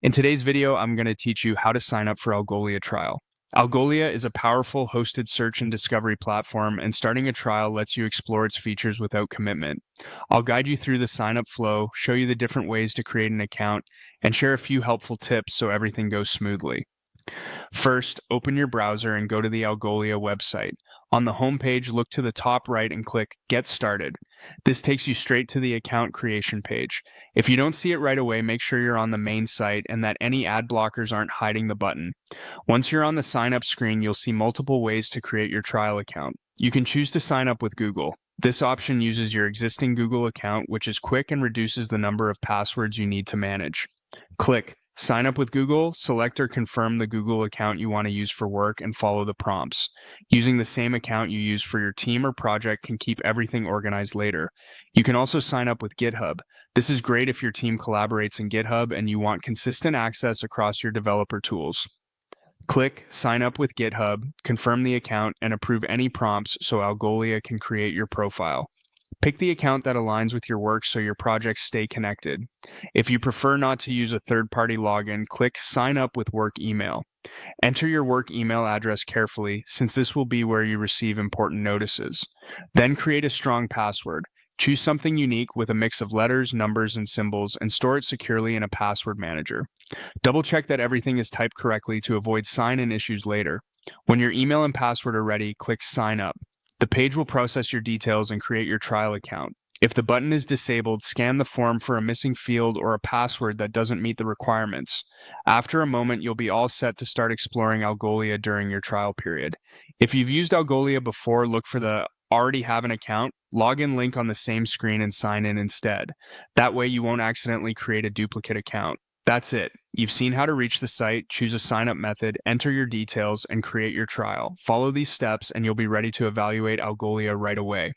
In today's video, I'm going to teach you how to sign up for Algolia trial. Algolia is a powerful hosted search and discovery platform, and starting a trial lets you explore its features without commitment. I'll guide you through the sign-up flow, show you the different ways to create an account, and share a few helpful tips so everything goes smoothly. First, open your browser and go to the Algolia website. On the home page, look to the top right and click Get Started. This takes you straight to the account creation page. If you don't see it right away, make sure you're on the main site and that any ad blockers aren't hiding the button. Once you're on the sign up screen, you'll see multiple ways to create your trial account. You can choose to sign up with Google. This option uses your existing Google account, which is quick and reduces the number of passwords you need to manage. Click Sign up with Google, select or confirm the Google account you want to use for work, and follow the prompts. Using the same account you use for your team or project can keep everything organized later. You can also sign up with GitHub. This is great if your team collaborates in GitHub and you want consistent access across your developer tools. Click Sign up with GitHub, confirm the account, and approve any prompts so Algolia can create your profile. Pick the account that aligns with your work so your projects stay connected. If you prefer not to use a third-party login, click Sign up with work email. Enter your work email address carefully, since this will be where you receive important notices. Then create a strong password. Choose something unique with a mix of letters, numbers, and symbols, and store it securely in a password manager. Double check that everything is typed correctly to avoid sign-in issues later. When your email and password are ready, click Sign Up. The page will process your details and create your trial account. If the button is disabled, scan the form for a missing field or a password that doesn't meet the requirements. After a moment, you'll be all set to start exploring Algolia during your trial period. If you've used Algolia before, look for the Already Have an Account login link on the same screen and sign in instead. That way you won't accidentally create a duplicate account. That's it. You've seen how to reach the site, choose a sign-up method, enter your details, and create your trial. Follow these steps and you'll be ready to evaluate Algolia right away.